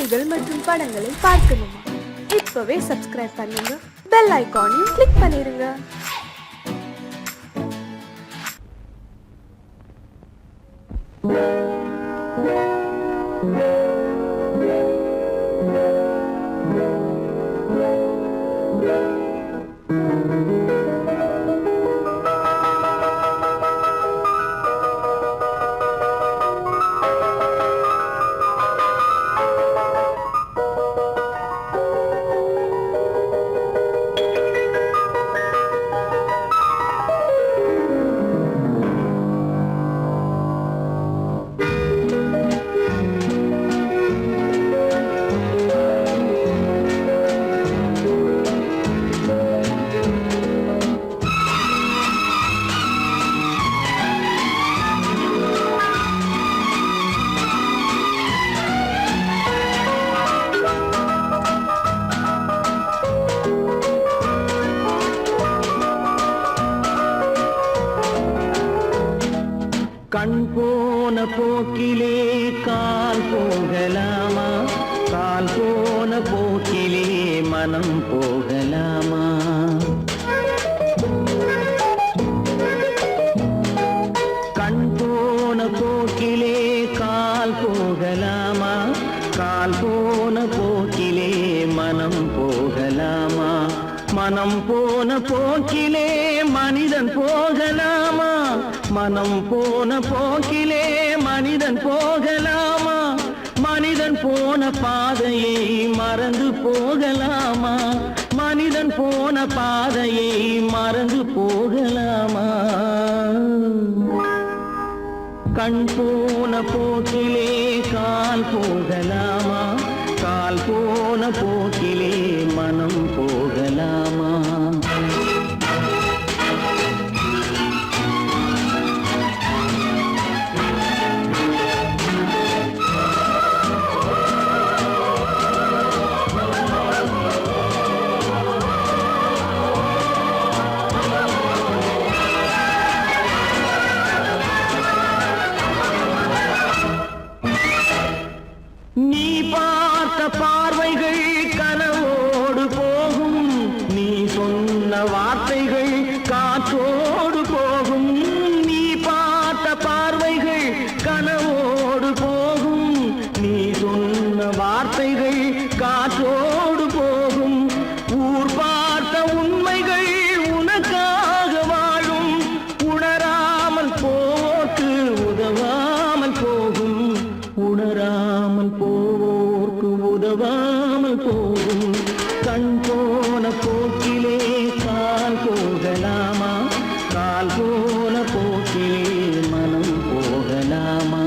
பாடல்கள் மற்றும் படங்களை பார்க்கணுமா? இப்பவே சப்ஸ்கிரைப் பண்ணுங்க, பெல் ஐகானையும் கிளிக் பண்ணிருங்க. கண் போன போக்கிலே கால் போகலாமா? கால் போன போக்கிலே மனம் போகலாமா? கண் போன போக்கிலே கால் போகலாமா? கால் போன போக்கிலே மனம் போகலாமா? மனம் போன போக்கிலே மனிதன் போகலாமா? மனம் போன போக்கிலே மனிதன் போகலாமா? மனிதன் போன பாதையை மறந்து போகலாமா? மனிதன் போன பாதையை மறந்து போகலாமா? கண் போன போக்கிலே கால் போகலாமா? கால் போன போக்கிலே மனம் போகலாமா? நீ பார்த்த பார்வைகள் கனவோடு போகும், நீ சொன்ன வார்த்தைகள் காற்றோடு போகும். நீ பார்த்த பார்வைகள் கனவோடு போகும், நீ சொன்ன வார்த்தைகள் காற்றோடு போகும். ஊர் பார்த்த உண்மைகள் உனக்காக வாழும், உணராமல் போக்கு உதவாமல் போகும். உணராமல் போவோர்க்கு உதவாமல் போகும். கண் போன போக்கிலே கால் போகலாமா? கால் போன போக்கிலே மனம் போகலாமா?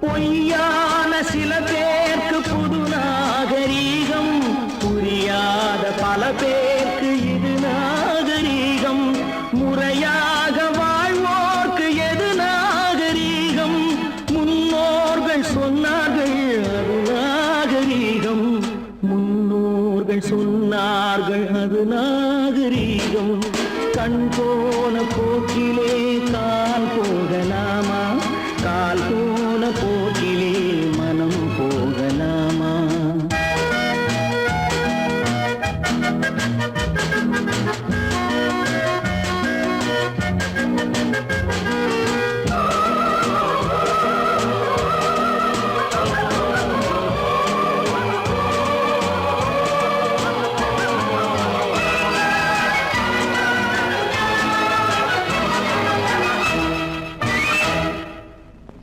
பொய்யான சில பேருக்கு புது நாகரீகம், புரியாத பல பேருக்கு இது நாகரீகம். முறையாக வாழ்வோர்க்கு எது நாகரீகம்? முன்னோர்கள் சொன்னார்கள் அது நாகரீகம். முன்னோர்கள் சொன்னார்கள் அது நாகரீகம். கண் போன போக்கிலே கால் போகலாமா? கால் போன போக்கிலே மனம் போகலாமா?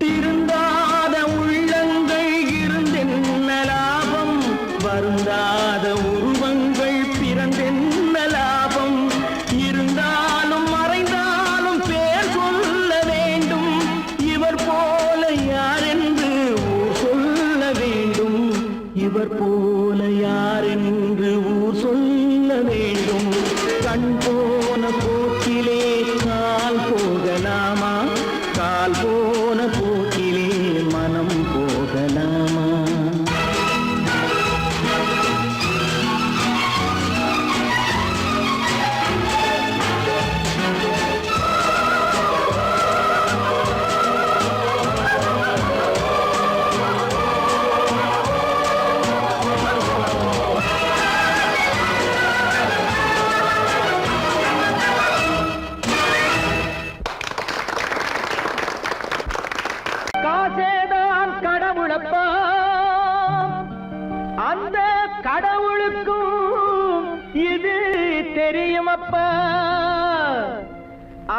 திருந்த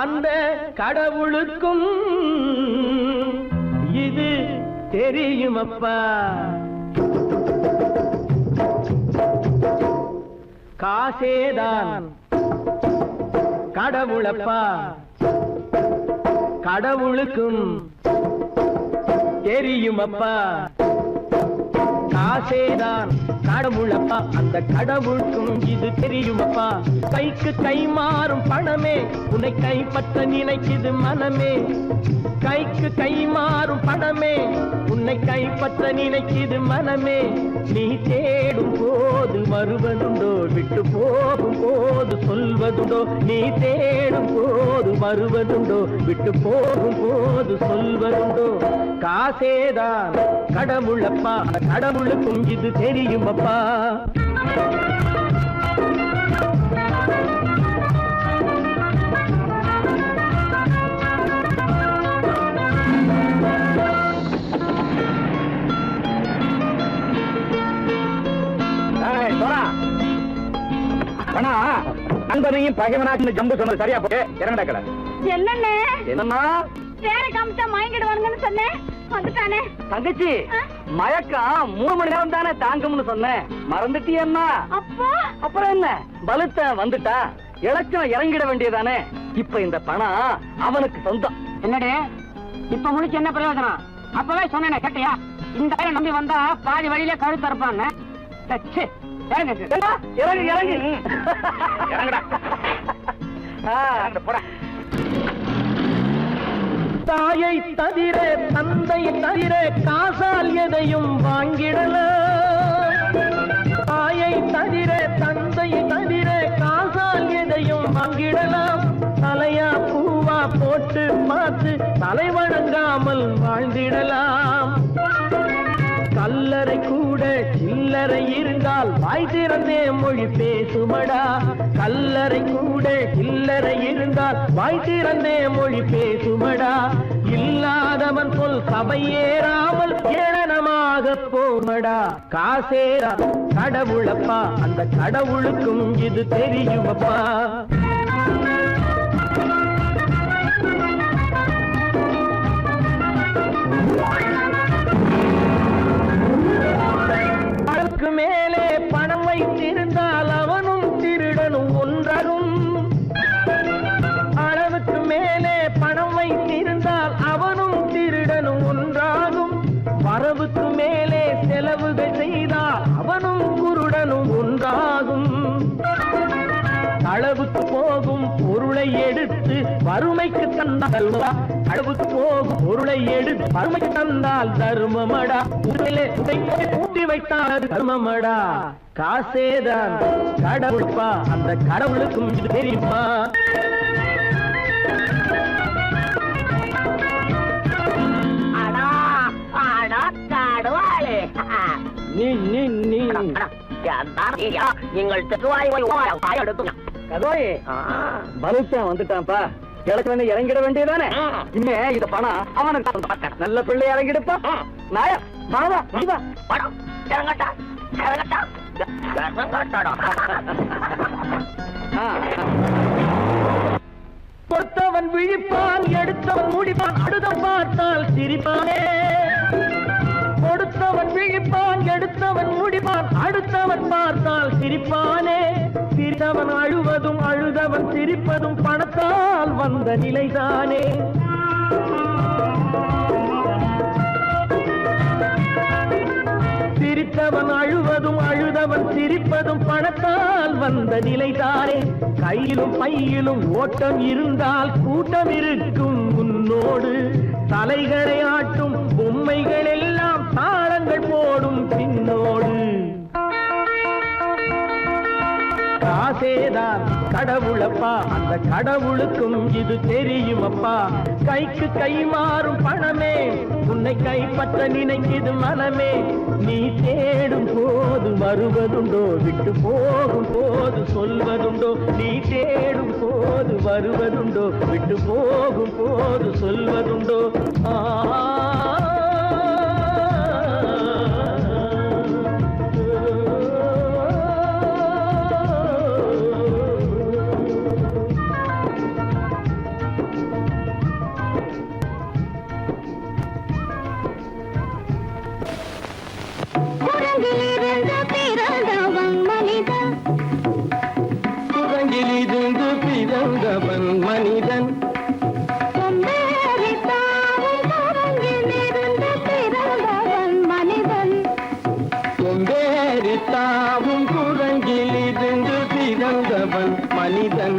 அந்த கடவுளுக்கும் இது தெரியுமப்பா. காசேதான் கடவுளப்பா, கடவுளுக்கும் தெரியுமப்பா. காசேதான் கடவுளப்பா, அந்த கடவுளுக்கும் இது தெரியுமப்பா. கைக்கு கை மாறும் பணமே உன்னை கைப்பற்ற நினைக்குது மனமே. கைக்கு கை மாறும் பணமே உன்னை கைப்பற்ற நினைக்குது மனமே. நீ தேடும் போது வருவதுண்டோ, விட்டு போகும் போது சொல்வதுண்டோ. நீ தேடும் போது வருவதுண்டோ, விட்டு போகும் போது சொல்வதுண்டோ. காசேதான் கடவுளப்பா, கடவுளுக்கும் இது தெரியுமப்பா. நண்பனையும் பகைவனாக்கு ஜம்பு சொன்னது சரியா போட்டு இறங்கடக்கல. என்னண்ணே என்னன்னா வேற காமிச்சா மயங்கிடுவானுங்கன்னு சொன்னேன், வந்துட்டானே. தங்கச்சி மயக்கம் 3 மணி நேரம் தானே தாங்கும்னு சொன்னேன், மறந்துட்டியம்மா? அப்போ அப்புறம் என்ன, பலுத்த வந்துட்டா இலச்சம் இறங்கிட வேண்டியதானே. இப்ப இந்த பணம் அவனுக்கு சொந்தம். என்னடே இப்ப முடிச்சு என்ன பிரயோஜனம்? அப்பவே சொன்னேனே கேட்டியா? இந்த பையன் நம்பி வந்தா பாதி வழியில கழுத்து இருப்பான்னு. இறங்கு இறங்கு இறங்குடா. போடா. தாயை தவிர தந்தை தவிர காசால் எதையும் வாங்கிடலாம். தாயை தவிர தந்தை தவிர காசால் எதையும் வாங்கிடலாம். தலையா பூவா போட்டு பார்த்து தலை வணங்காமல் வாழ்ந்திடலாம். கல்லறை கூட சில்லறை இருந்தால் வாய் திறந்தே மொழி பேசுமடா. கல்லறை கூட சில்லறை இருந்தால் வாய் திறந்தே மொழி பேசுமடா. இல்லாதவன் சொல் சபையேறாமல் ஏளனமாக போமடா. காசேரா கடவுளப்பா, அந்த கடவுளுக்கும் இது தெரியுமப்பா. அளவுக்கு மேலே பணம் வைத்திருந்தால் அவனும் திருடனும் ஒன்றாகும். அளவுக்கு மேலே பணம் வைத்திருந்தால் அவனும் திருடனும் ஒன்றாகும். வரவுக்கு மேலே செலவுகள் செய்தால் அவனும் குருடனும் ஒன்றாகும். அளவுக்கு போகும் பொருளை எடுத்து வறுமைக்கு தந்தால் அளவுக்கு போகும் பொருளை எடுத்து வறுமைக்கு தந்தால் தர்மமடா. ஊட்டி வைத்தால் தர்மமடா. காசேதான் கடவுள்ப்பா, அந்த கடவுளுக்கும் இது தெரியுமா? நீங்கள் பலுத்தான் வந்துட்டான்ப்பா, கிழக்கு இறங்கிட வேண்டியதானே. இனிமே இது பணம் அவனுக்கு நல்ல பிள்ளை இறங்கிடுப்பா. நாயா மாவா படம் இறங்கட்டா இறங்கட்டா. கொடுத்தவன் விழிப்பான், எடுத்தவன் முடிப்பான், அடுத்தவன் பார்த்தால் சிரிப்பானே. கொடுத்தவன் விழிப்பான், எடுத்தவன் முடிப்பான், அடுத்தவன் பார்த்தால் சிரிப்பானே. சிரித்தவன் அழுவதும் அழுதவன் சிரிப்பதும் பணத்தால் வந்த நிலைதானே. சிரித்தவன் அழுவதும் அழுதவன் சிரிப்பதும் பணத்தால் வந்த நிலைதானே. கையிலும் பையிலும் ஓட்டம் இருந்தால் கூட்டம் இருக்கும் உன்னோடு. தலைகளை ஆட்டும் பொம்மைகள் எல்லாம் தாளங்கள் போடும் பின்னோடு. காசேதான் கடவுளப்பா, அந்த கடவுளுக்கும் இது தெரியுமப்பா. கைக்கு கை மாறும் பணமே உன்னை கைப்பற்ற நினைக்குது மனமே. நீ தேடும் போது வருவதுண்டோ, விட்டு போகும் போது சொல்வதுண்டோ. நீ தேடும் போது வருவதுண்டோ, விட்டு போகும் போது சொல்வதுண்டோ. பிறந்தவன் மனிதன் கொம்பேறித்தாவும் குரங்கிலிருந்து பிறந்தவன் மனிதன்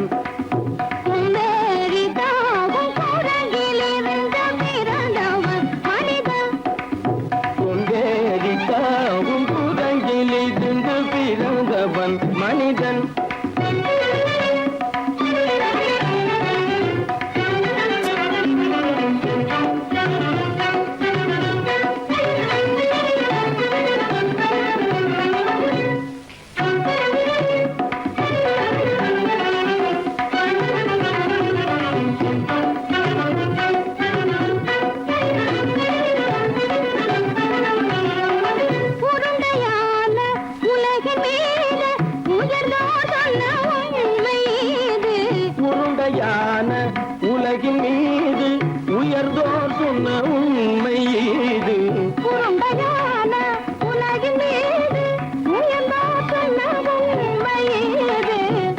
கொம்பேறித்தாவும் குரங்கிலிருந்து பிறந்தவன் மனிதன் உலகின் மீது உயர்ந்தோர் சொன்ன உண்மை இது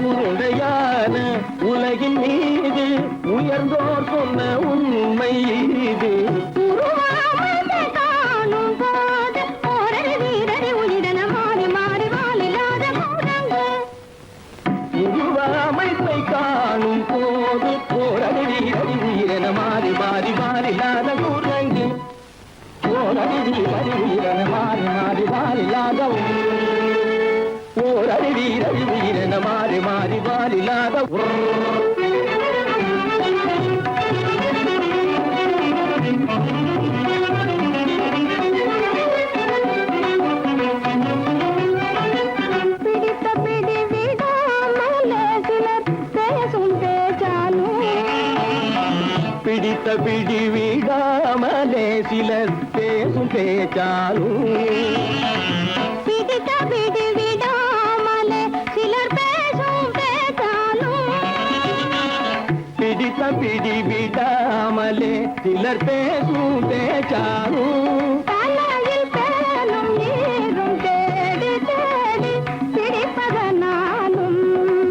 உருண்டையான உலகின் மீது உயர்ந்தோர் சொன்ன உண்மை இது உருவாமைப்பை காணும் போது போரடி வீரடி வீரன மாறி மாறி மாறில்லாத குரங்கு போரடி வீரடி வீரன மாறி மாறி மாறில்லாத ஓரடி வீரடி வீரன மாறி மாறி மாறில்லாத பிடித்த பிடி விடாமலே சிலர் பேசும் பேச்சாலும் பிடித்த பிடி விடாமலே சிலர் பேசும் பேச்சாலும் பிடித்த பிடி விடாமலே சிலர் பேசும் பேச்சாலும் தலையில் பேனும் நீரும் தேடி தேடி பிடிப்பதனாலும்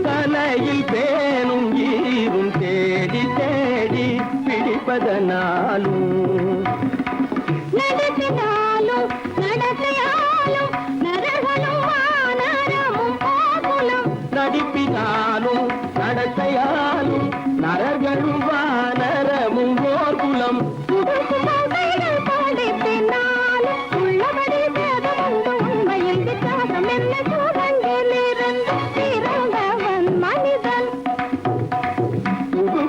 தலையில் பேனும் ஈரும் தேடி தேடி பிடிப்பதனாலும் நடத்தினாலும் நடத்தையாலும் நரகனும் வானரமும் போகுலம் நடிப்பினாலும் நடத்தையாலும் நரர்களும் வானரமும் ஓர்குலம் புதுசுமைகள் படிப்பினாலும் உள்ளபடி வேதமுண்டு உண்மையில் வித்தியாசம் என்ன சூழங்கிலிருந்து பிறந்தவன் மனிதன்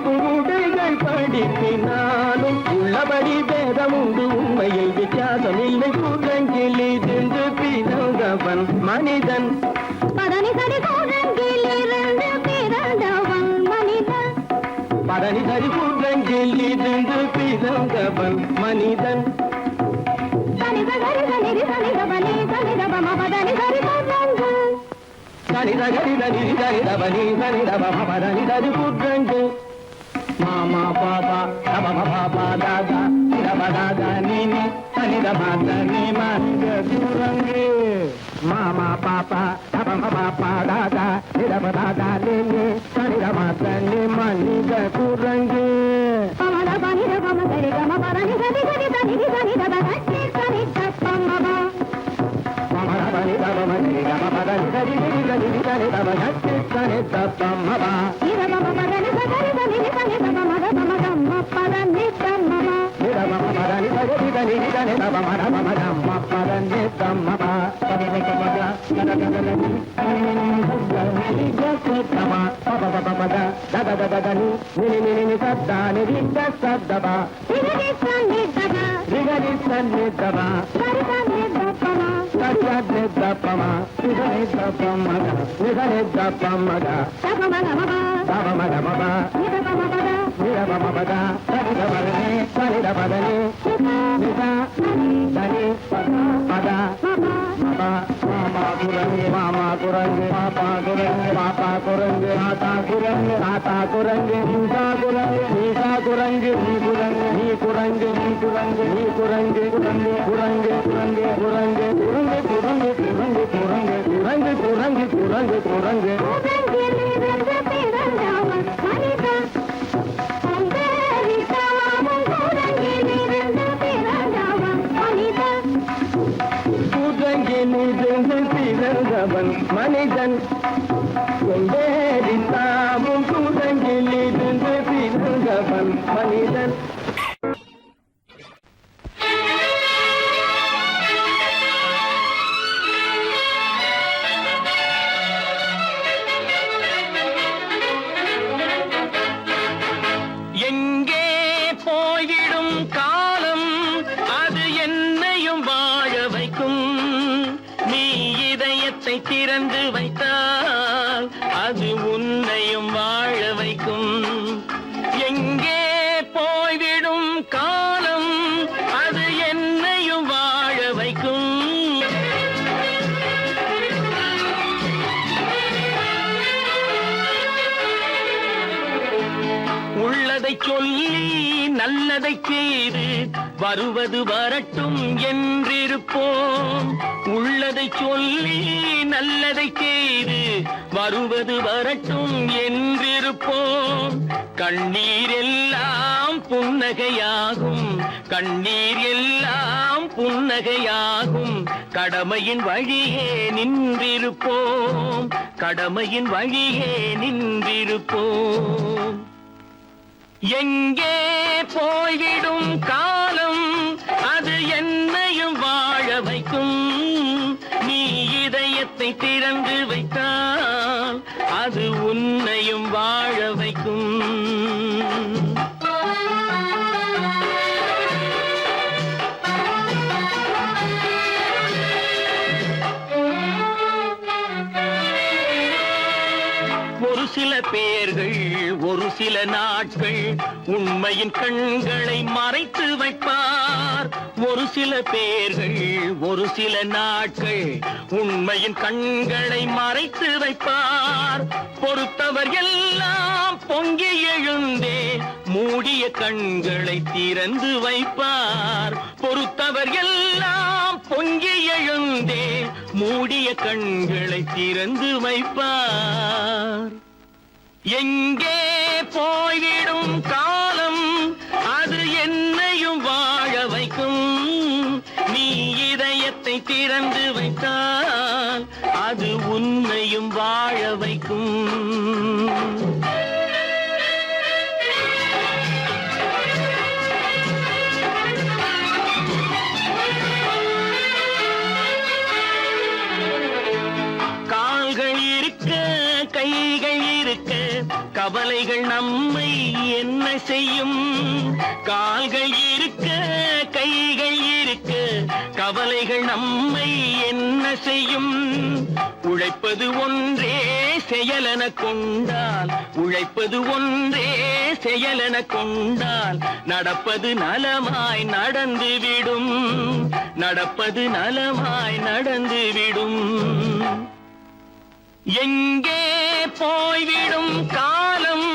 புதுடைகள் படிப்பினாலும் உள்ளபடி பேதமுண்டு உண்மையில் வித்தியாசம் இல்லை குரங்கிலிருந்து பிறந்தவன் மனிதன் பதனி சரி சூழங்கிலிருந்து பிறந்தவன் மனிதன் பரணி சரி குரங்கிலிருந்து பிறந்தவன் மனிதன் சனித சரி சனிதி சனிதபனி சனிதபம பதனி சரி சூழங்கு சனிதகரிதனி சரிதபனி சரிதபமபரணி சரி குரங்கு மாமா பாபா தபம பாபா தாதா சிரபதாதா நீனி சனிதபாத நீ மனித குரங்கு மாமா பாப்பா தபம பாப்பா தாதா சிரபதாதா நீனி சனிதபாத நீ மனித குரங்கு பமத பனித பம சரி கம பரணி சரி சரி சனிதி சனிதப சரி சனிதப்பமப மமரபனி தபமனி கமபதனி சரி சரி சரி சனிதப சரி சனிதப்பமபா நிரபம பரணி சரி சனிதி சனிதபம பமதம்ம பரணி தம்மம நிரபமபரணி சரி சரி சனிதபமரமமதம்ம பரணி தம்மபா பதபதபத நதததனி நி ஜசதம பபபபபத ததததனி நினி சத்தானி ரிதசதப நிரதி சனிதப ரிகரி சன்னிதப சரி சனிதப்பம சரியதப்பம நிதனிதப்பமத நிதனிதப்பமத தபமகமப தபமதமப நிரபமபத நிரபமபத சரிதபதனி சரிதபதனி நித தனி பத மப மாமா குரங்கு மாமா குரங்கு பாப்பா குரங்கு பாப்பா குரங்கு ஆத்தா குரங்கு ஆத்தா குரங்கு நீசா குரங்கு நீசா குரங்கு நீ குரங்கு நீ குரங்கு நீ குரங்கு நீ குரங்கு குரங்கு குரங்கு குரங்கு குரங்கு குரங்கு குரங்கு குரங்கு குரங்கு குரங்கு குரங்கு குரங்கு குரங்கு சூழங்கிலிருந்து பிறந்தவன் மனிதன் பிறந்தவன் மனிதன் தாமும் குரங்கில் இருந்து பிறந்தவன் மனிதன். எங்கே போய்விடும் காலம் அது என்னையும் வாழ வைக்கும். நீ இதயத்தை திறந்து வைத்தால் அது உன்னையும் வாழ வைக்கும். எங்கே போய்விடும் காலம் அது என்னையும் வாழ வைக்கும். உள்ளதை சொல்லி நல்லதை செய்து வருவது வரட்டும் என்றிருப்போம். உள்ளதை சொல்லி நல்லதை செய்து வருவது வரட்டும் என்றிருப்போம். கண்ணீர் எல்லாம் புன்னகையாகும், கண்ணீர் எல்லாம் புன்னகையாகும். கடமையின் வழியே நின்றிருப்போம், கடமையின் வழியே நின்றிருப்போம். எங்கே போய்விடும் காலம் அது என்னையும் வாழ வைக்கும். நீ இதயத்தை திறந்து வைத்தால் அது உன்னையும் வாழ வைக்கும். ஒரு சில பேர்கள் ஒரு சில நாட்கள் உண்மையின் கண்களை மறைத்து வைப்பார். ஒரு சில பேர்கள் ஒரு சில நாட்கள் உண்மையின் கண்களை மறைத்து வைப்பார். பொறுத்தவர் எல்லாம் பொங்கி எழுந்தே மூடிய கண்களை திறந்து வைப்பார். பொறுத்தவர் எல்லாம் பொங்கி எழுந்தே மூடிய கண்களை திறந்து வைப்பார். எங்கே போய்விடும் காலம் அது என்னையும் வாழ வைக்கும். நீ இதயத்தை திறந்து வைத்தால் அது உன்னையும் வாழ வைக்கும். கால்கள் இருக்க கைகள் இருக்க கவலைகள் நம்மை என்ன செய்யும். கால்கள் இருக்க கைகள் இருக்க கவலைகள் நம்மை என்ன செய்யும். உழைப்பது ஒன்றே செயலென கொண்டால், உழைப்பது ஒன்றே செயலென கொண்டால் நடப்பது நலமாய் நடந்துவிடும், நடப்பது நலமாய் நடந்துவிடும். எங்கே போய்விடும் காலம்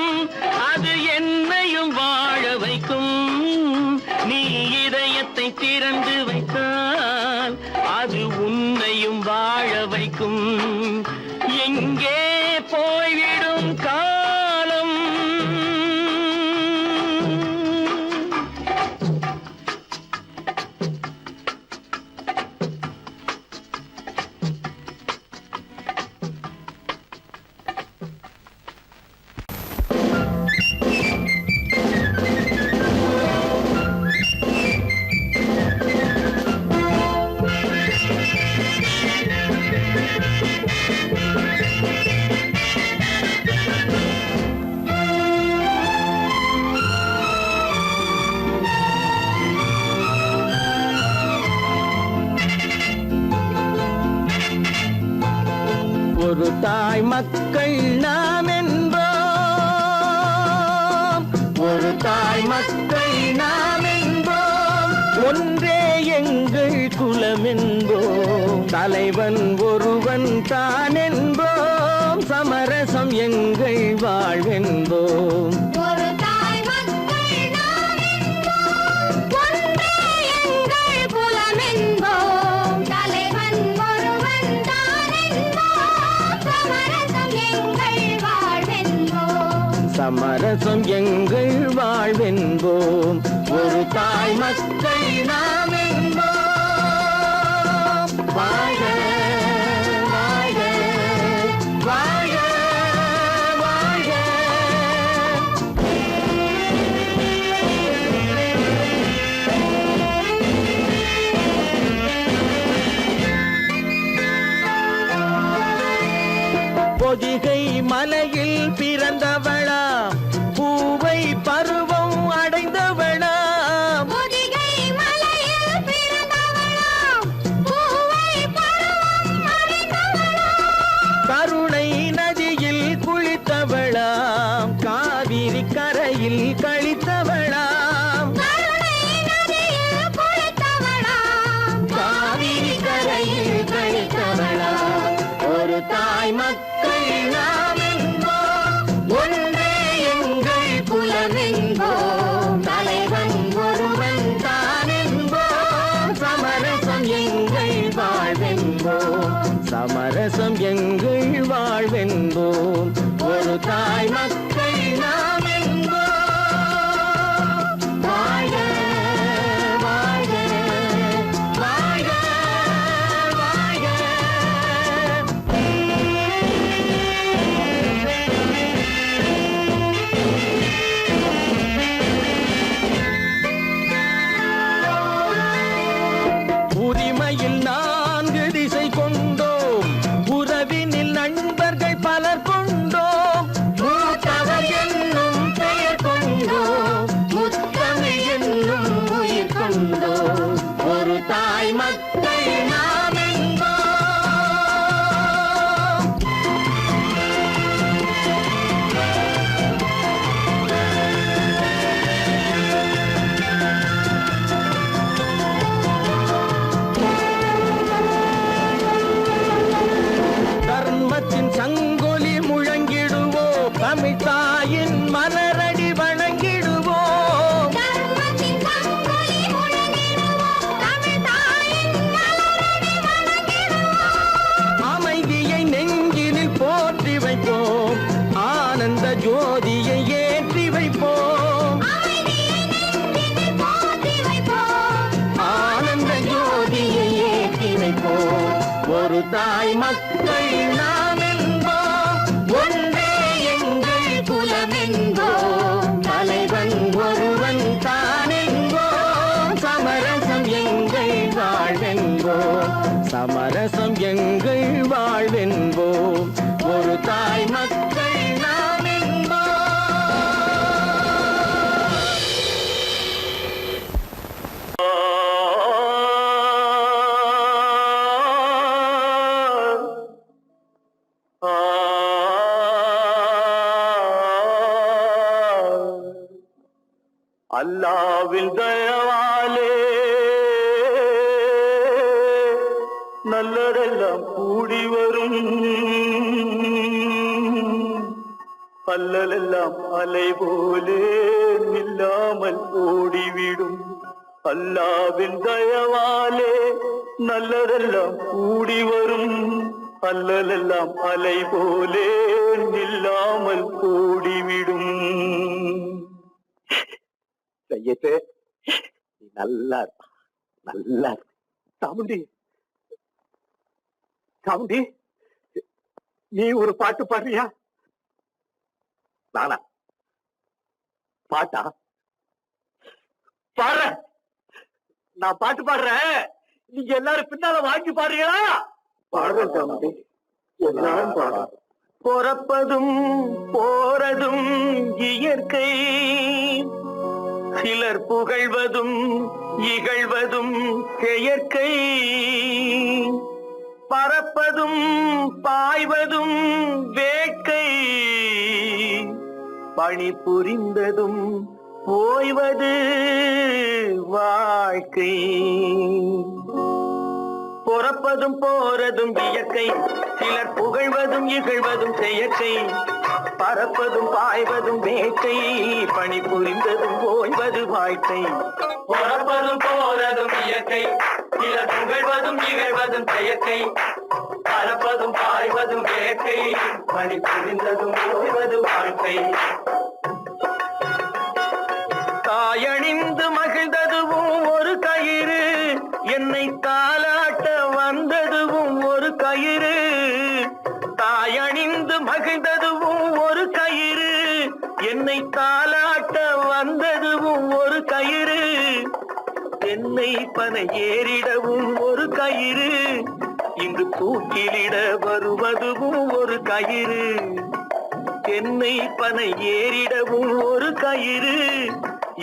அது என்னையும் வாழ வைக்கும். நீ இதயத்தை திறந்து வைத்தால் அது உன்னையும் வாழ வைக்கும். எங்கே போய்விடும் காலம். ஒரு தாய் மக்கள் நாம் என்போம், ஒரு தாய் மக்கள் நாம் என்போம். ஒன்றே எங்கள் குலம் என்போம், தலைவன் ஒருவன் தான் என்போம். சமரசம் எங்கள் வாழ்வென்போம். ஒரு தாய் மக்கள் நாம் என்போம், ஒன்றே எங்கள் குலம் என்போம். தலைவன் ஒருவன் தான் என்போம். சமரசம் எங்கள் வாழ்வென்போம். சமரசம் எங்கள் வாழ்வென்போம். ஒரு தாய் மக்கள் நாம் என்போம். வாழ்க வாழ்க படித்தவளாம் காவிரி கரையில் படித்தவளாம் ஒரு தாய் மக்கள் நாம் என்போம் ஒன்றே எங்கள் குலம் என்போம் தலைவன் ஒருவன் தான் என்போம் சமரசம் எங்கள் வாழ்வென்போம் சமரசம் எங்கள் வாழ்வென்போம் ஒரு தாய் மக்கள் நாம் என்போம் வாழ்க வாழ்க வாழ்க வாழ்க உரிமையில் 4 திசை கொண்டோம் உறவினில் நண்பர்கள் பலர் கொண்டோம் மூத்தவர் என்னும் பெயர் கொண்டோம் முத்தமிழ் என்னும் உயிர் கொண்டோம் ஒரு தாய் மக்கள் நாம் என்போம் தர்மத்தின் சங்கொலி முழங்கிடுவோம் தமிழ் தாயின் மலரடி வணங்கிடுவோம் அமைதியை நெஞ்சினில் போற்றி வைப்போம் ஆனந்த ஜோதியை ஏற்றி வைப்போம் ஆனந்த ஜோதியை ஏற்றி வைப்போம் ஒரு தாய் மக்கள் நாம் என்போம் ஒன்றே எங்கள் குலம் என்போம் தலைவன் ஒருவன் தான் என்போம் சமரசம் எங்கள் வாழ்வென்போம் சமரசம் எங்கள் வாழ்வென்போம் ஒரு தாய் மக்கள் நாம் என்போம் அல்லாவின் தயவாலே நல்லதெல்லாம் கூடி வரும் அல்லலெல்லாம் அலை போலே நில்லாமல் ஓடிவிடும் அல்லாவின் தயவாலே நல்லதெல்லாம் கூடி வரும் அல்லலெல்லாம் அலை போலே நில்லாமல் ஓடிவிடும் செய்யத்தே நீ நல்லா சாமுண்டி சாமுண்டி நீ ஒரு பாட்டு பாடுறியா நானா பாட்டா பாடுற நான் பாட்டு பாடுறேன் நீங்க எல்லாரும் பின்னால வாங்கி பாடுறீங்களா பாடுறேன் சாமுண்டி எல்லாரும் பாடுற பிறப்பதும் போறதும் இயற்கை சிலர் புகழ்வதும் இகழ்வதும் செயற்கை பறப்பதும் பாய்வதும் வேட்கை பணி புரிந்ததும் ஓய்வது வாழ்க்கை பிறப்பதும் போறதும் இயற்கை சிலர் புகழ்வதும் இகழ்வதும் செயற்கை பறப்பதும் பாய்வதும் வேட்கை பணி புரிந்ததும் ஓய்வது வாழ்க்கை பிறப்பதும் போறதும் இயற்கை சிலர் புகழ்வதும் இகழ்வதும் செயற்கை பறப்பதும் பாய்வதும் வேட்கை பணி புரிந்ததும் ஓய்வது வாழ்க்கை தாயணிந்து மகிழ்ந்ததுவும் ஒரு கயிறு என்னை தாலாட்ட வந்ததுவும் ஒரு கயிறு தாயணிந்து மகிழ்ந்ததுவும் ஒரு கயிறு என்னை தாலாட்ட வந்ததுவும் ஒரு கயிறு என்னை பனை ஏறிடவும் ஒரு கயிறு இங்கு தூக்கிலிட வருவதுவும் ஒரு கயிறு என்னை பனை ஏறிடவும் ஒரு கயிறு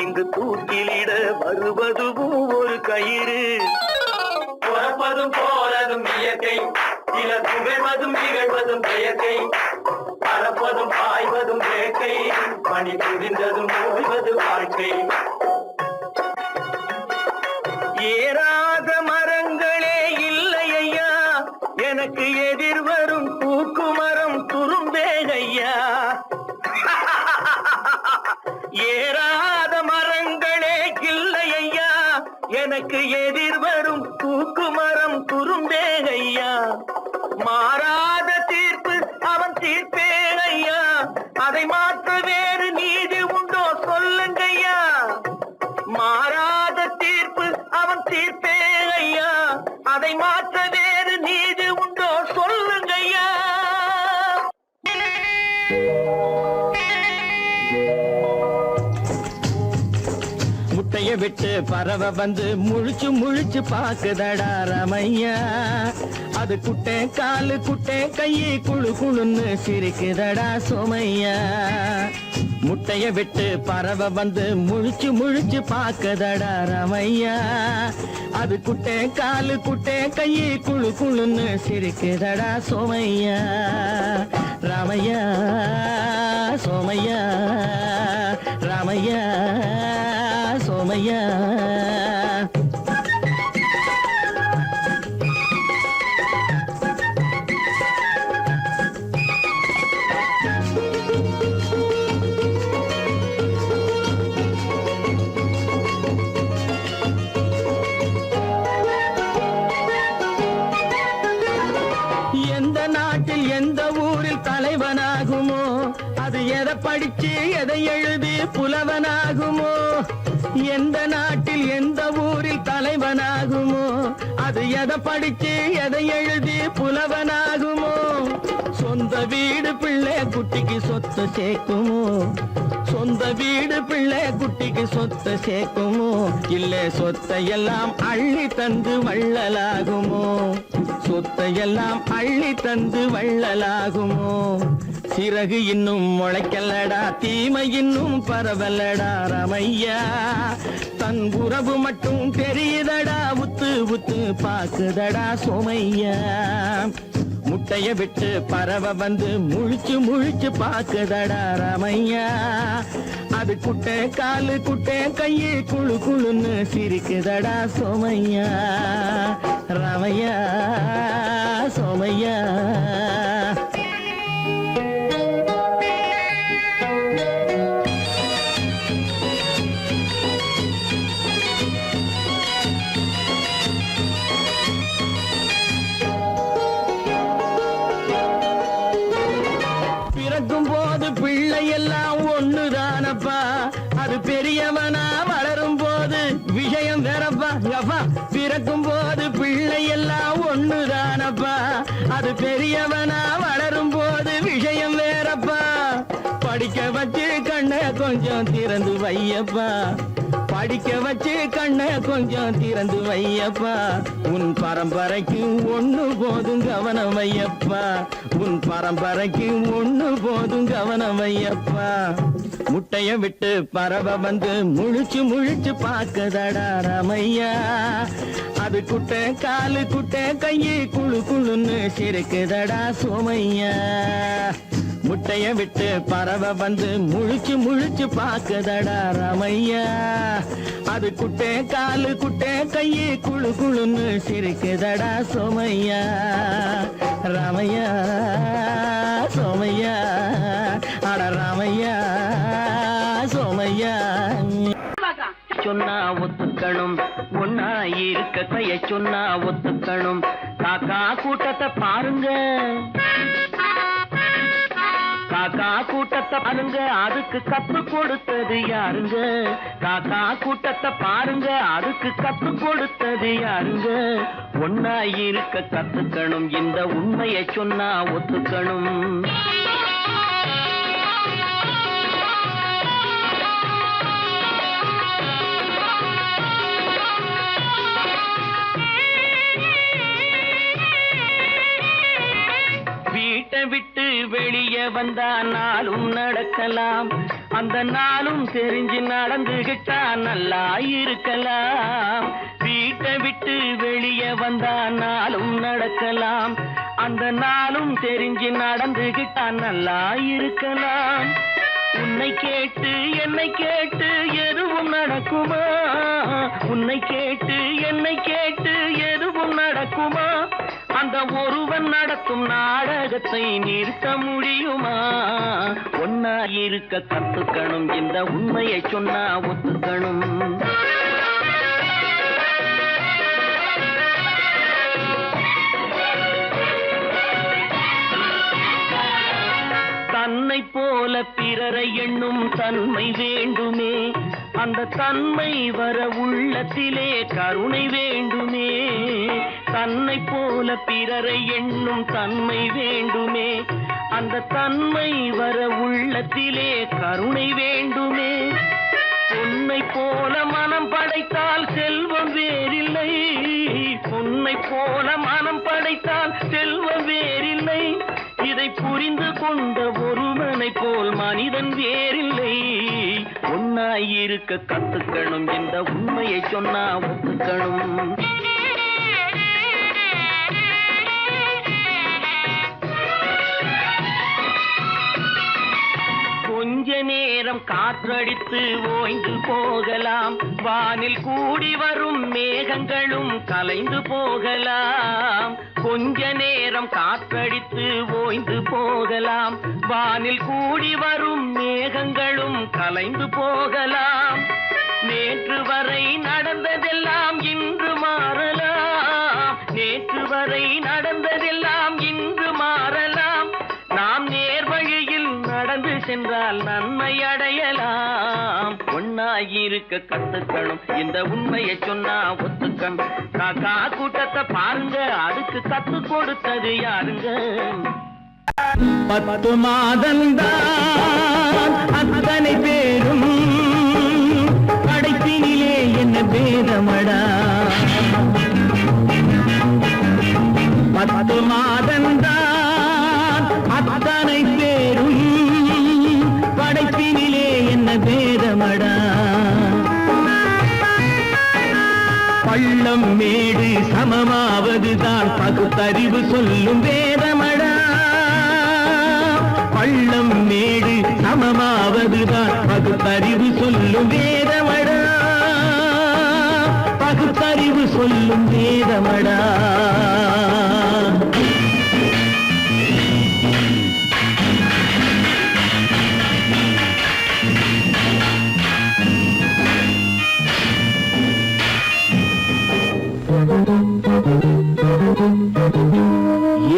இங்கு தூக்கிலிட வருவதுவும் ஒரு கயிறு பிறப்பதும் போறதும் இயற்கை சிலர் புகழ்வதும் இகழ்வதும் செயற்கை பறப்பதும் பாய்வதும் வேட்கை பணி புரிந்ததும் ஓய்வது வாழ்க்கை ஏறாத மரங்களே இல்லை ஐயா எனக்கு எதிர் வரும் பூக்குமரம் துரும்பேகையா ஏறாத மரங்களே இல்லை ஐயா எனக்கு எதிர் வரும் பூக்குமரம் துரும்பேகையா மாறாத தீர்ப்பு அவன் தீர்ப்பே ஐயா அதை மாற்ற வேறு நீதி உண்டோ சொல்லுங்கய்யா மாறாத தீர்ப்பு அவன் தீர்ப்பே ஐயா அதை மாற்ற வேறு நீதி உண்டோ சொல்லுங்கய்யா முட்டைய விட்டு பறவை வந்து முழிச்சு முழிச்சு பாக்குதடா ரமையா அது குட்டே காலு குட்டே கையை குழு குழுன்னு சிரிக்குதடா சோமையா முட்டைய விட்டு பறவை வந்து முழிச்சு முழிச்சு பாக்குதடா ரமையா அது குட்டே காலு குட்டே கையை குழு குழுன்னு சிரிக்குதடா சோமையா ராமையா சோமையா ராமையா சோமையா எந்த நாட்டில் எந்த ஊரில் தலைவனாகுமோ அது எதை படிச்சு எதை எழுதி புலவனாகுமோ எந்த நாட்டில் எந்த ஊரில் தலைவனாகுமோ அது எதை படிச்சு எதை எழுதி புலவனாகுமோ சொந்த வீடு பிள்ளை குட்டிக்கு சொத்து சேர்க்குமோ சொந்த வீடு பிள்ளை குட்டிக்கு சொத்து சேர்க்குமோ இல்ல சொத்தை எல்லாம் அள்ளி தந்து வள்ளலாகுமோ சொத்தை எல்லாம் அள்ளி தந்து வள்ளலாகுமோ சிறகு இன்னும் முளைக்கல்லடா தீமை இன்னும் பரவலடா ரமையா தன் உறவு மட்டும் தெரியுதடா உத்து உத்து பாக்குதடா சோமையா முட்டைய விட்டு பறவை வந்து முழிச்சு முழிச்சு பாக்குதடா ரமையா அது குட்டை காலு குட்டை கையை குழு குழுன்னு சிரிக்குதடா சோமையா ரமையா சோமையா பிறக்கும் போது பிள்ளை எல்லாம் ஒண்ணுதானப்பா அது பெரியவனா வளரும் போது விஷயம் வேறப்பா அப்பா பிறக்கும் போது பிள்ளை எல்லாம் ஒண்ணுதானப்பா அது பெரியவனா வளரும் போது விஷயம் வேறப்பா படிக்க வச்சு கண்ணை கொஞ்சம் திறந்து வையப்பா படிக்க வச்சு கண்ணை கொஞ்சம் திறந்து வையப்பா உன் பரம்பரைக்கு ஒண்ணு போதும் கவனம் வையப்பா உன் பரம்பரைக்கு ஒண்ணு போதும் கவனம் வையப்பா முட்டைய விட்டு பறவை வந்து முழிச்சு முழிச்சு பாக்குதடா ரமையா அது குட்டை காலு குட்டை கையை குழு குழுன்னு சிரிக்குதடா சோமையா முட்டைய விட்டு பறவை வந்து முழிச்சு முழிச்சு பாக்குதடா ரமையா அது குட்டை காலு குட்டை கையை குழு குழுன்னு சிரிக்குதடா சோமையா ராமையா சோமையா அட ராமையா சோமையா சொன்னா ஒத்துக்கணும் ஒன்னா இருக்க கைய சொன்னா ஒத்துக்கணும் காக்கா கூட்டத்தை பாருங்க காக்கா கூட்டத்தை பாருங்க அதுக்கு கத்து கொடுத்தது யாருங்க காக்கா கூட்டத்தை பாருங்க அதுக்கு கத்து கொடுத்தது யாருங்க ஒன்னா இருக்க கத்துக்கணும் இந்த உண்மையை சொன்னா ஒத்துக்கணும் வீட்டை விட்டு வெளியே வந்தா நாளும் நடக்கலாம் அந்த நாளும் தெரிஞ்சு நடந்துகிட்டா நல்லா இருக்கலாம் வீட்டை விட்டு வெளியே வந்தா நாளும் நடக்கலாம் அந்த நாளும் தெரிஞ்சு நடந்துகிட்டா நல்லா இருக்கலாம். உன்னை கேட்டு என்னை கேட்டு எதுவும் நடக்குமா? உன்னை கேட்டு என்னை கேட்டு எதுவும் நடக்குமா? அந்த ஒருவன் நடத்தும் நாடகத்தை நிறுத்த முடியுமா? ஒன்னா இருக்க கத்துக்கணும், இந்த உண்மையை சொன்னா ஒத்துக்கணும். தன்னை போல பிறரை எண்ணும் தன்மை வேண்டுமே, அந்த தன்மை வர உள்ளத்திலே கருணை வேண்டுமே. தன்னை போல பிறரை எண்ணும் தன்மை வேண்டுமே, அந்த தன்மை வர உள்ளத்திலே கருணை வேண்டுமே. பொன்னை போல மனம் படைத்தால் செல்வம் வேறில்லை, பொன்னை போல மனம் படைத்தால் செல்வம் வேறில்லை. இதை புரிந்து கொண்ட ஒருவனை போல் மனிதன் வேறில்லை. ஒன்னாயிருக்க கத்துக்கணும், இந்த உண்மையை சொன்னா ஒத்துக்கணும். கொஞ்ச நேரம் காற்றடித்து ஓய்ந்து போகலாம், வானில் கூடி வரும் மேகங்களும் கலைந்து போகலாம். கொஞ்ச நேரம் காற்றடித்து ஓய்ந்து போகலாம், வானில் கூடி வரும் மேகங்களும் கலைந்து போகலாம். நேற்று வரை நடந்ததெல்லாம் இன்று மாறலாம், நேற்று வரை நடந்ததெல்லாம் இன்று மாறலாம். நாம் நேர்வழியில் நடந்து சென்றால் நன்மை அடையலாம். ஒன்னாயிருக்க கத்துக்கணும், இந்த உண்மையை சொன்னா ஒத்துக்கணும். காக்கா கூட்டத்தை பாருங்க, அதுக்கு கத்து கொடுத்தது யாருங்க? 10 மாதந்தான் அத்தனை பேரும் படைப்பினிலே என்ன பேதமடா. 10 மாதந்தான் அத்தனை பேரும் படைப்பினிலே என்ன பேதமடா. பள்ளம் மேடு சமமாவதுதான் பகுத்தறிவு சொல்லும் வேதமடா. பள்ளம் மேடு சமமாவதுதான் பகுத்தறிவு சொல்லும் வேதமடா. பகுத்தறிவு சொல்லும் வேதமடா.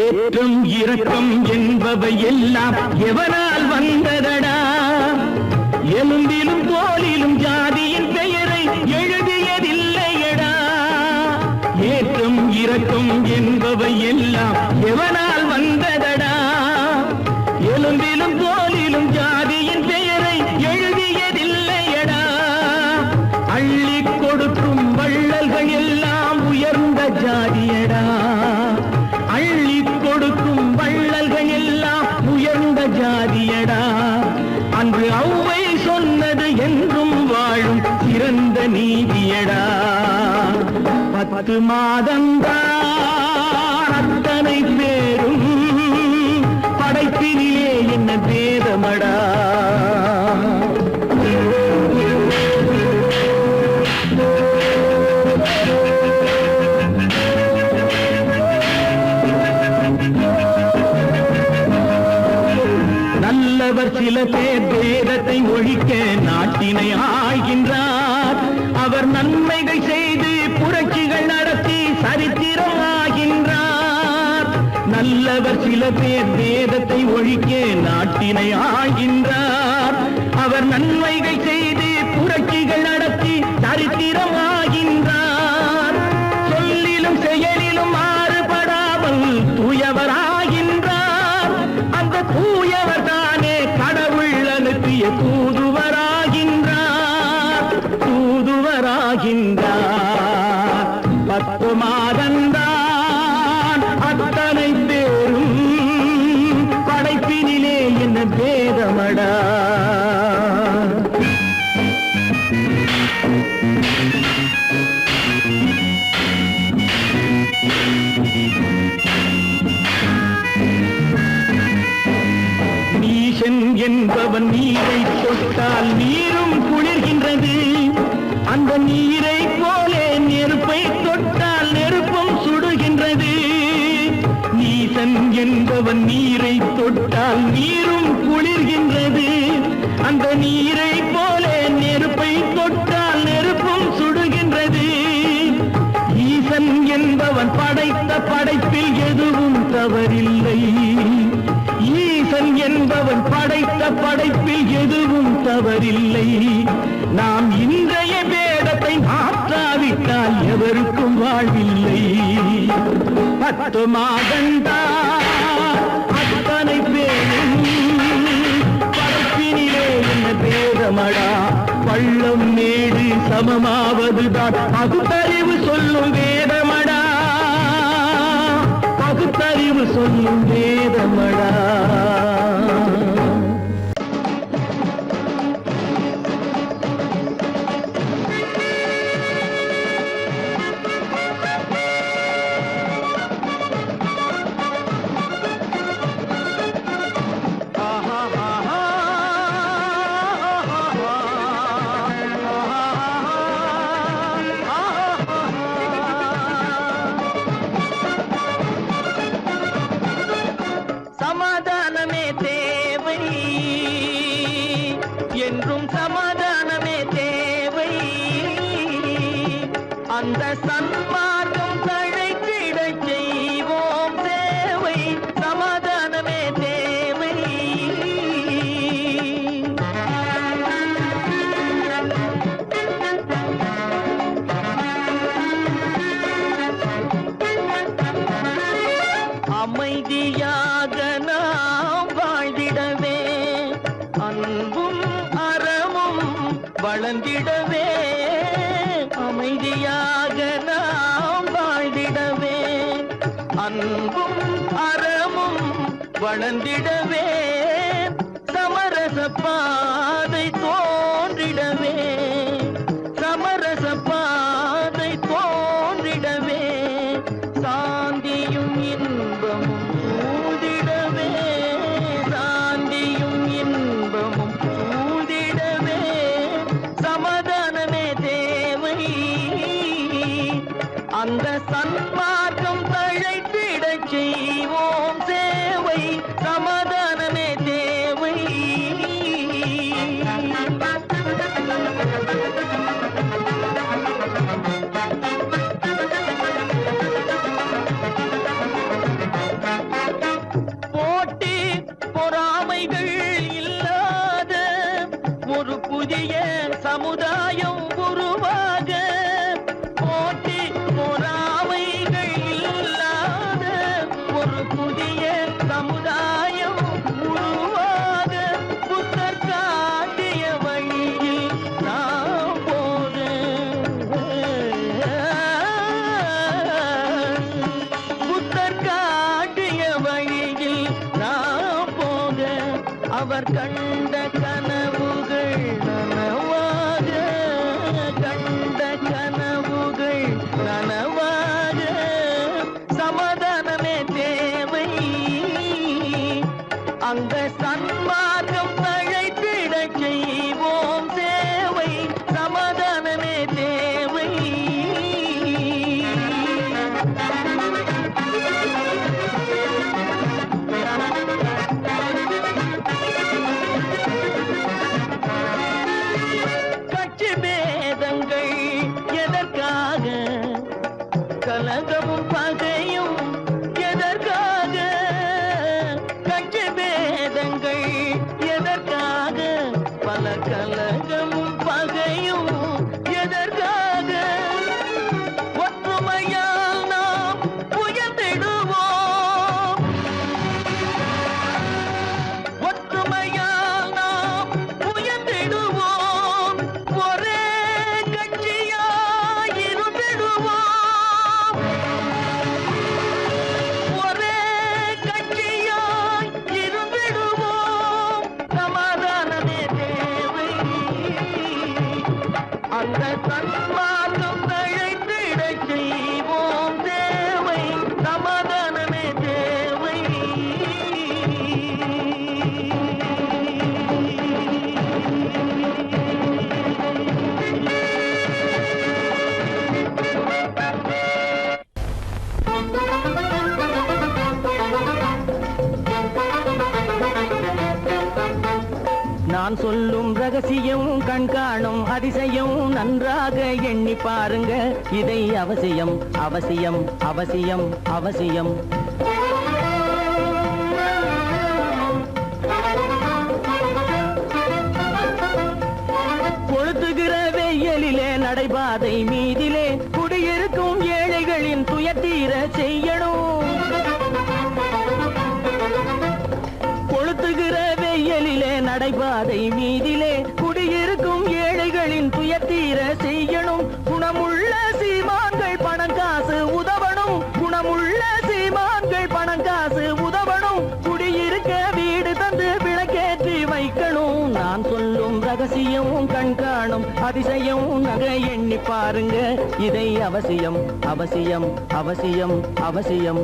ஏற்றம் இரக்கம் என்பவை எல்லாம் எவனால் வந்ததடா. எலும்பிலும் தோலிலும் ஜாதியின் பெயரை எழுதியதில்லையடா. ஏற்றம் இரக்கம் என்பவை எல்லாம் எவனால் வந்ததடா. எலும்பிலும் தோலிலும் ஜாதியின் பெயரை எழுதியதில்லையடா. அள்ளி கொடுக்கும் வள்ளல்கள் எல்லாம் உயர்ந்த ஜாதியடா. அள்ளி கொடுக்கும் வள்ளல்கள் எல்லாம் உயர்ந்த ஜாதியடா. அன்று ஔவை சொன்னது என்றும் வாழும் சிறந்த நீதியடா. 10 மாதந்தான் அத்தனை பேரும் படைப்பினிலே என்ன பேதமடா. நல்லவர் சில பேர் வேதத்தை ஒழிக்க நாட்டினை ஆள்கின்றார். அவர் நன்மைகள் செய்து புரட்சிகள் நடத்தி சரித்திரம் ஆகின்றார். நல்லவர் சில பேர் வேதத்தை ஒழிக்க நாட்டினை ஆள்கின்றார். அவர் நன்மைகள் செய்து புரட்சிகள் நடத்தி சரித்திரம் ஆகின்றார். சொல்லிலும் செயலிலும் மாறுபடாமல் தூயவராகின்றார். அந்த தூயவர் தானே கடவுள் அனுப்பிய தூதுவராகின்றார். தூதுவராகின்றார். 10 மாதந்தான் அத்தனை பேரும் படைப்பினிலே என்ன பேதமடா. அந்த நீரை போலே நெருப்பை தொட்டால் நெருப்பும் சுடுகின்றது. நீசன் என்பவன் நீரை தொட்டால் நீரும் குளிர்கின்றது. அந்த நீரை போலே நெருப்பை தொட்டால் நெருப்பும் சுடுகின்றது. ஈசன் என்பவன் படைத்த படைப்பில் எதுவும் தவறில்லை. ஈசன் என்பவன் படைத்த படைப்பில் எதுவும் தவறில்லை. நாம் இன்றைய வேதத்தை மாற்றாவிட்டால் எவருக்கும் வாழ்வில்லை. 10 மாதந்தா அத்தனை பேரும் படைப்பினிலே என்ன பேதமடா. பள்ளம் மேடு சமமாவதுதான் பகுத்தறிவு சொல்லும் வேதமடா. பகுத்தறிவு சொல்லும் வேதமடா. சமாதானமே தேவை என்றும் சமாதானமே தேவை. அந்த சன்மார்க்கம் தழைத்திடச் செய்வோம் தேவை. சமாதானமே தேவை. அமைதியாக நாம் வாழ்ந்திடவே அன்பும் அறமும் வளர்ந்திடவே. அமைதியாக நாம் வாழ்ந்திடவே அன்பும் அறமும் வளர்ந்திடவே. சமரச பாதை தோன்றிடவே. சமரச பாதை தோன்றிடவே. சாந்தியும் இன்பமும் சூழ்ந்திடவே. சாந்தியும் இன்பமும் சூழ்ந்திடவே. சமாதானமே தேவை. அந்த சன்மார்க்கம் தழைத்திடச் செய்வோம் சேவை. சமாதானமே தேவை. போட்டி பொறாமைகள் இல்லாத ஒரு புதிய சமுதாயம் உருவாக. போட்டி பொறாமைகள் இல்லாத ஒரு புதிய சமுதாயம் உருவாக. புத்தர் காட்டிய வழியில் நாம் போக. புத்தர் காட்டிய வழியில் நாம் போக. அவர் கண்ட கனவுகள் நனவாக. கண்ட கனவுகள் நனவாக. சமாதானமே தேவை. அந்த சன்மார்க்கம் தழைத்திடச் செய்வோம் சேவை. சமாதானமே தேவை. கட்சி பேதங்கள் எதற்காக? கலகமும் பகையும் எதற்காக? கட்சி பேதங்கள் எதற்காக? பல கலகமும் பகையும் எதற்காக? ஒற்றுமையால் நாம் உயர்ந்திடுவோம். ஒற்றுமையால் நாம் உயர்ந்திடுவோம். ஒரே கட்சியாய் இருந்திடுவோம். ஒரே கட்சியாய் இருந்திடுவோம். சமாதானமே தேவை. அந்த சன்மார்க்கம் தழைத்திடச் செய்வோம் தேவை. சமாதானமே தேவை. ரகசியம் கண்காணும் அதிசயம் நன்றாக எண்ணி பாருங்க இதை அவசியம் அவசியம் அவசியம் அவசியம். கொளுத்துகிற வெயிலிலே நடைபாதை மீதிலே குடியிருக்கும் ஏழைகளின் துயத்தீர செய்யணும். கொளுத்துகிற வெயிலிலே நடைபாதை மீதிலே குடியிருக்கும் ஏழைகளின் துயத்தீர செய்யணும். குணமுள்ள சீமான்கள் பணம் காசு உதவணும். குணமுள்ள சீமான்கள் பணம் காசு உதவணும். குடியிருக்க வீடு தந்து விளக்கேற்றி வைக்கணும். நான் சொல்லும் ரகசியம் கண்காணும் அதிசயம் நகை எண்ணி பாருங்க இதை அவசியம் அவசியம் அவசியம் அவசியம்.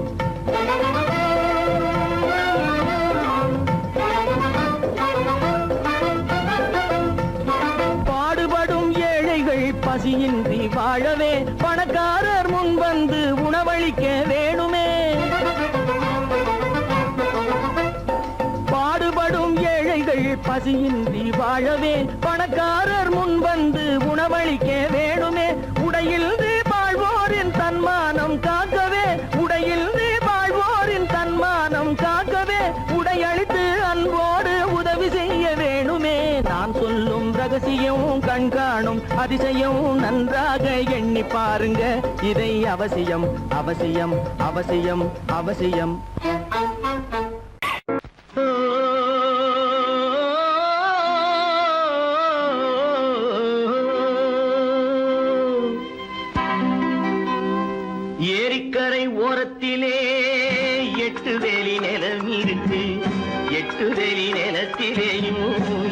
பாடுபடும் ஏழைகள் பசியின்றி வாழவே பணக்காரர் முன் வந்து உணவளிக்க வேணுமே. பாடுபடும் ஏழைகள் பசியின்றி வாழவே பணக்காரர் முன் வந்து உணவளிக்க வேணுமே. உடையில் வாழ்வோரின் தன்மானம் காக்கவே உடையில் வாழ்வோரின் தன்மானம் காக்கவே உடையளித்து அன்போடு உதவி செய்ய வேணுமே. நான் சொல்லும் ரகசியம் கண்காணும் அதிசயம் நன்றாக எண்ணி பாருங்க இதை அவசியம் அவசியம் அவசியம் அவசியம். ஏரிக்கரை ஓரத்திலே 8 வேலி நிலம் இருக்கு. 8 வேலி நிலத்திலேயும்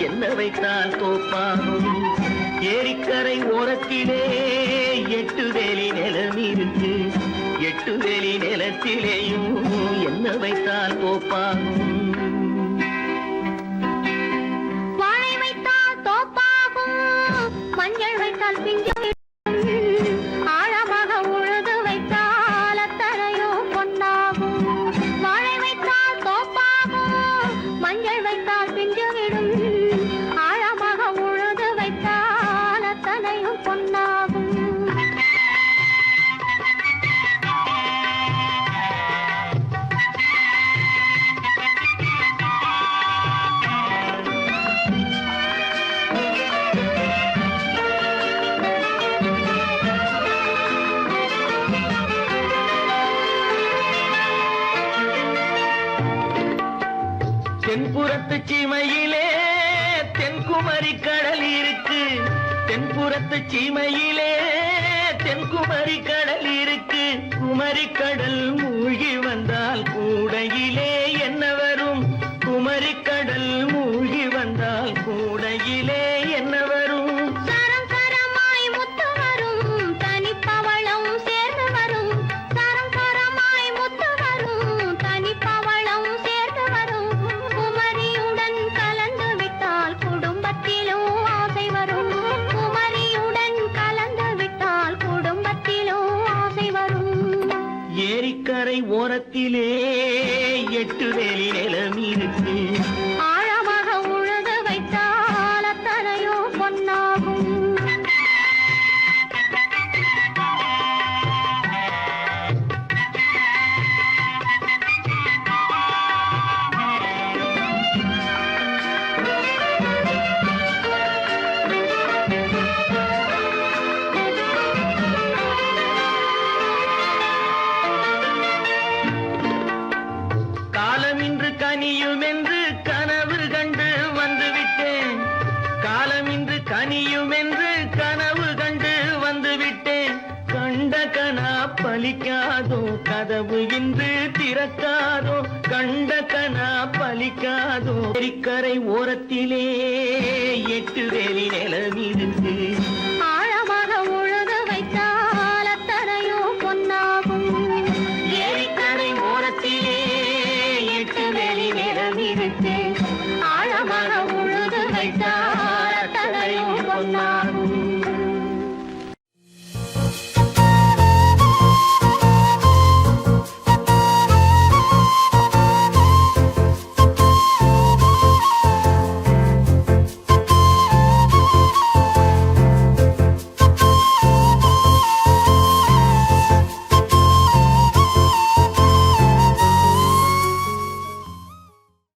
என்ன வைத்தால் தோப்பாகும். ஏரிக்கரை ஓரத்திலே 8 வேலி நிலம் இருக்கு. 8 வேலி நிலத்திலேயும் என்ன வைத்தால் தோப்பாகும். வாழை வைத்தால் தோப்பாகும், மஞ்சள் வைத்தால் பிஞ்சு ஆழமாக உழுது வைத்தால் அத்தனையோ பொன்னாகும். வாழை வைத்தால் தோப்பாகும், மஞ்சள் வைத்தால் பிஞ்சு விடும் ஆழமாக உழுது வைத்தால் அத்தனையோ பொன்னாகும். தென்புறத்து சீமையிலே தென்குமரி கடல் இருக்கு. தென்புறத்து சீமையிலே தென்குமரி கடல் இருக்கு. குமரி கடல் மூழ்கி வந்தால் கூடையிலே என்ன வரும். குமரி கடல் மூழ்கி வந்தால் கூடையிலே என்ன வரும். சரம் சரமாய் முத்து வரும், தனிப்பவளம் சேர்ந்து வரும். சரம் சரமாய் முத்து வரும், தனிப்பவளம் சேர்ந்து வரும். குமரியுடன் கலந்து விட்டால் குடும்பத்திலும் ஆசை வரும். குமரியுடன் கலந்து விட்டால் குடும்பத்திலும் ஆசை வரும். ஏரிக்கரை ஓரத்திலே 8 வேலி நிலம் இருக்கு. ஆழமாக உழுது வைத்தால் அத்தனையோ பொன்னாகும். காலமின்று கனியும் என்று கனவு கண்டு வந்துவிட்டேன். காலமின்று கனியும் என்று கனவு கண்டு வந்துவிட்டேன். கண்ட கனா பலிக்காதோ கதவு இன்று திறக்காதோ. கண்ட கனா பலிக்காதோ. ஏரிக்கரை ஓரத்திலே 8 வேலி நிலம் இருக்கு.